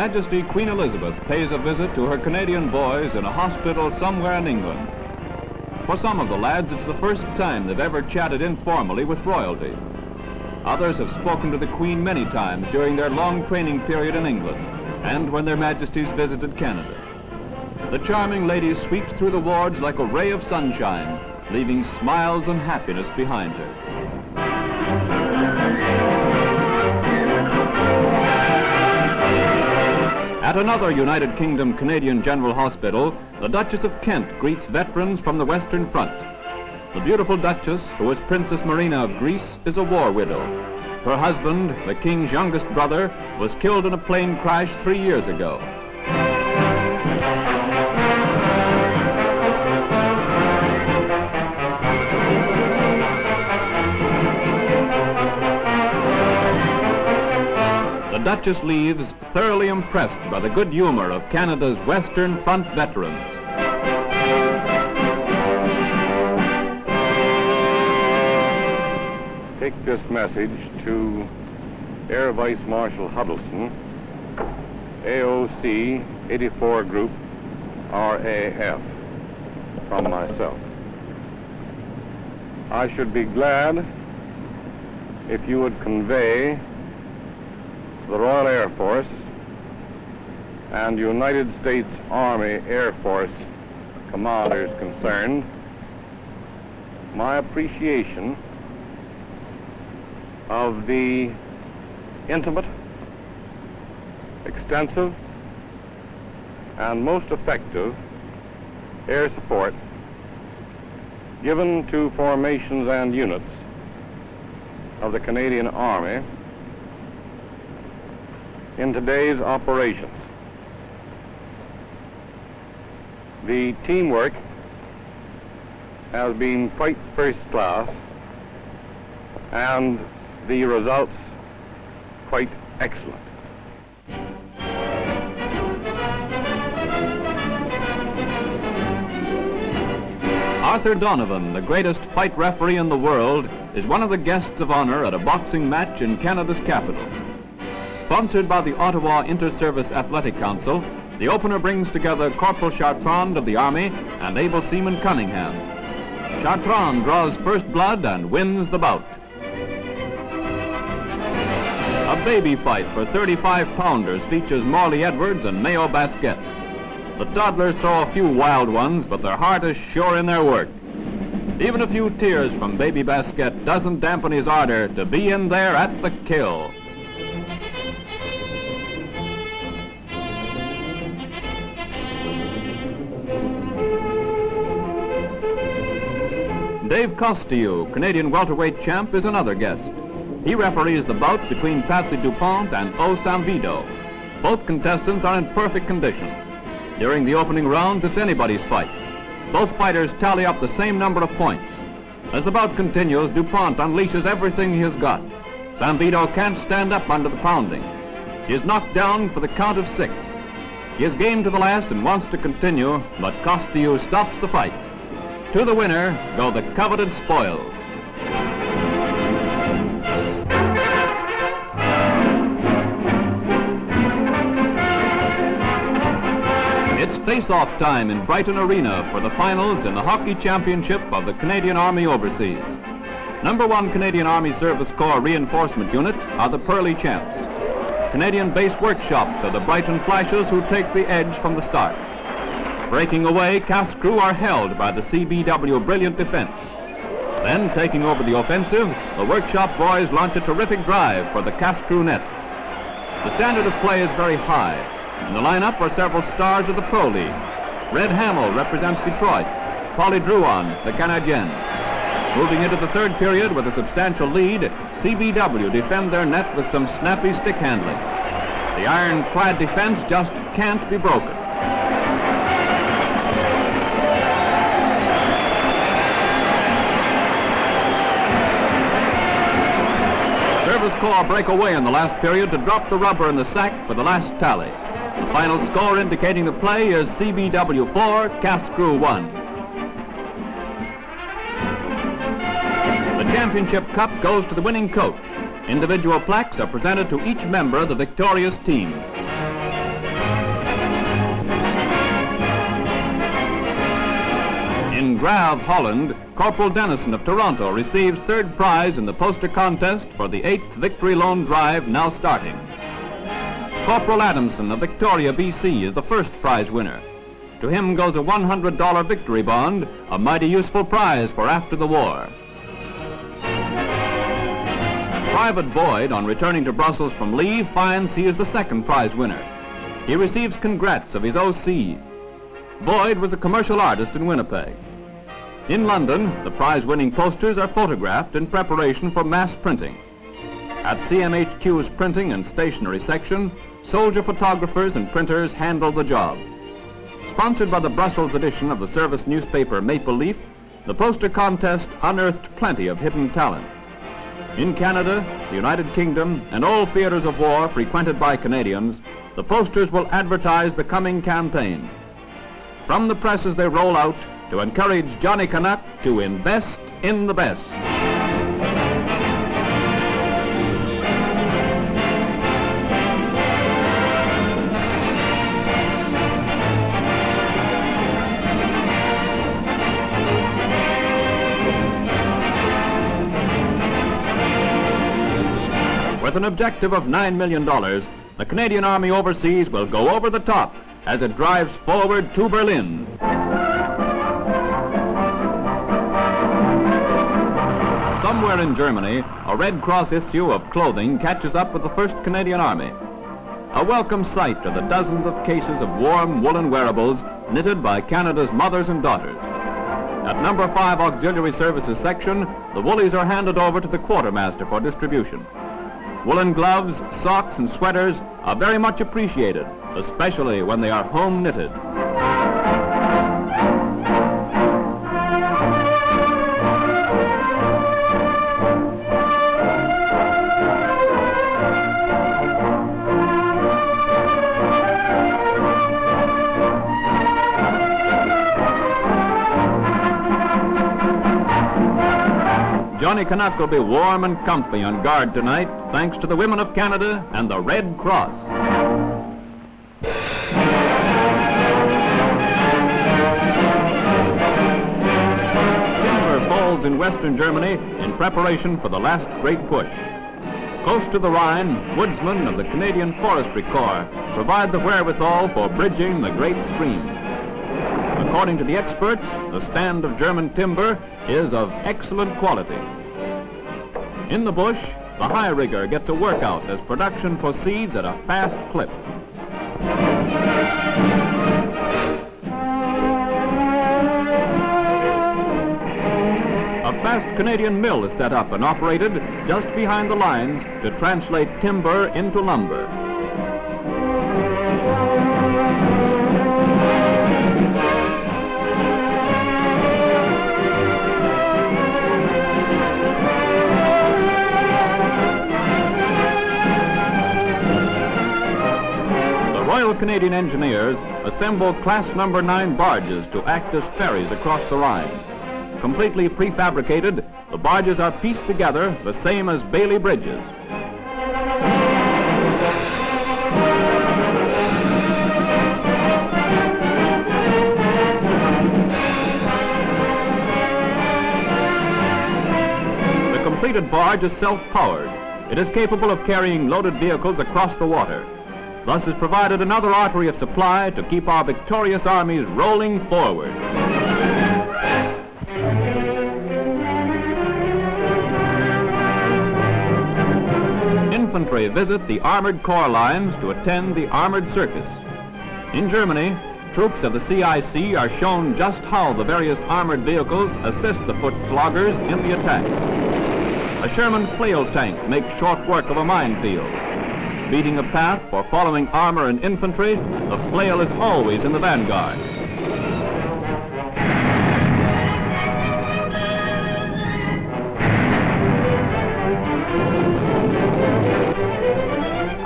Majesty Queen Elizabeth pays a visit to her Canadian boys in a hospital somewhere in England. For some of the lads, it's the first time they've ever chatted informally with royalty. Others have spoken to the Queen many times during their long training period in England and when their Majesties visited Canada. The charming lady sweeps through the wards like a ray of sunshine, leaving smiles and happiness behind her. At another United Kingdom Canadian General Hospital, the Duchess of Kent greets veterans from the Western Front. The beautiful Duchess, who is Princess Marina of Greece, is a war widow. Her husband, the King's youngest brother, was killed in a plane crash 3 years ago. The Duchess leaves thoroughly impressed by the good humor of Canada's Western Front veterans. Take this message to Air Vice Marshal Hudleston, AOC 84 Group, RAF, from myself. I should be glad if you would convey the Royal Air Force and United States Army Air Force commanders concerned my appreciation of the intimate, extensive, and most effective air support given to formations and units of the Canadian Army in today's operations. The teamwork has been quite first class and the results quite excellent. Arthur Donovan, the greatest fight referee in the world, is one of the guests of honor at a boxing match in Canada's capital. Sponsored by the Ottawa Inter-Service Athletics Council, the opener brings together Corporal Chartrand of the Army and able Seaman Cunningham. Chartrand draws first blood and wins the bout. A baby fight for 35-pounders features Morley Edwards and Mayo baskets. The toddlers throw a few wild ones, but their heart is sure in their work. Even a few tears from baby basket doesn't dampen his ardor to be in there at the kill. Dave Costell, Canadian welterweight champ, is another guest. He referees the bout between Patsy Dupont and O. Sanvido. Both contestants are in perfect condition. During the opening rounds, it's anybody's fight. Both fighters tally up the same number of points. As the bout continues, Dupont unleashes everything he has got. Sanvido can't stand up under the pounding. He is knocked down for the count of 6. He is game to the last and wants to continue, but Costell stops the fight. To the winner go the coveted spoils. It's face-off time in Brighton Arena for the finals in the hockey championship of the Canadian Army Overseas. Number 1 Canadian Army Service Corps Reinforcement Unit are the Pearly Champs. Canadian-based workshops are the Brighton Flashes, who take the edge from the start. Breaking away, cast crew are held by the CBW Brilliant Defense. Then, taking over the offensive, the workshop boys launch a terrific drive for the cast crew net. The standard of play is very high. In the lineup are several stars of the Pro League. Red Hamill represents Detroit, Paulie Drouin, the Canadien. Moving into the third period with a substantial lead, CBW defend their net with some snappy stick handling. The iron-clad defense just can't be broken. Service Corps break away in the last period to drop the rubber in the sack for the last tally. The final score indicating the play is CBW 4, Cast Crew 1. The championship cup goes to the winning coach. Individual plaques are presented to each member of the victorious team. In Grave, Holland, Corporal Dennison of Toronto receives third prize in the poster contest for the 8th Victory Loan Drive now starting. Corporal Adamson of Victoria, B.C. is the first prize winner. To him goes a $100 victory bond, a mighty useful prize for after the war. Private Boyd, on returning to Brussels from leave, finds he is the second prize winner. He receives congrats of his O.C. Boyd was a commercial artist in Winnipeg. In London, the prize-winning posters are photographed in preparation for mass printing. At CMHQ's printing and stationery section, soldier photographers and printers handle the job. Sponsored by the Brussels edition of the service newspaper Maple Leaf, the poster contest unearthed plenty of hidden talent. In Canada, the United Kingdom, and all theaters of war frequented by Canadians, the posters will advertise the coming campaign. From the presses they roll out to encourage Johnny Canuck to invest in the best. With an objective of $9 million, the Canadian Army Overseas will go over the top as it drives forward to Berlin. Somewhere in Germany, a Red Cross issue of clothing catches up with the 1st Canadian Army. A welcome sight are the dozens of cases of warm woolen wearables knitted by Canada's mothers and daughters. At number 5 Auxiliary Services section, the woolies are handed over to the quartermaster for distribution. Woolen gloves, socks, and sweaters are very much appreciated, especially when they are home knitted. Johnny Canuck will be warm and comfy on guard tonight, thanks to the women of Canada and the Red Cross. Timber falls in western Germany in preparation for the last great push. Close to the Rhine, woodsmen of the Canadian Forestry Corps provide the wherewithal for bridging the great stream. According to the experts, the stand of German timber is of excellent quality. In the bush, the high rigger gets a workout as production proceeds at a fast clip. A fast Canadian mill is set up and operated just behind the lines to translate timber into lumber. Royal Canadian Engineers assemble Class Number 9 barges to act as ferries across the Rhine. Completely prefabricated, the barges are pieced together the same as Bailey bridges. The completed barge is self-powered. It is capable of carrying loaded vehicles across the water. Thus is provided another artery of supply to keep our victorious armies rolling forward. Infantry visit the Armored Corps lines to attend the Armored Circus. In Germany, troops of the C.I.C. are shown just how the various armored vehicles assist the foot sloggers in the attack. A Sherman flail tank makes short work of a minefield. Beating a path for following armor and infantry, the flail is always in the vanguard.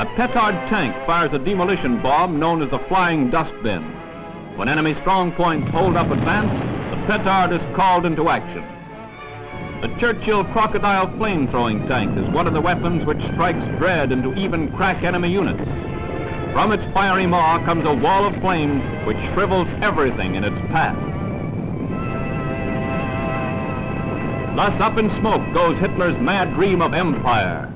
A petard tank fires a demolition bomb known as the flying dustbin. When enemy strong points hold up advance, the petard is called into action. The Churchill crocodile flame-throwing tank is one of the weapons which strikes dread into even crack enemy units. From its fiery maw comes a wall of flame which shrivels everything in its path. Thus up in smoke goes Hitler's mad dream of empire.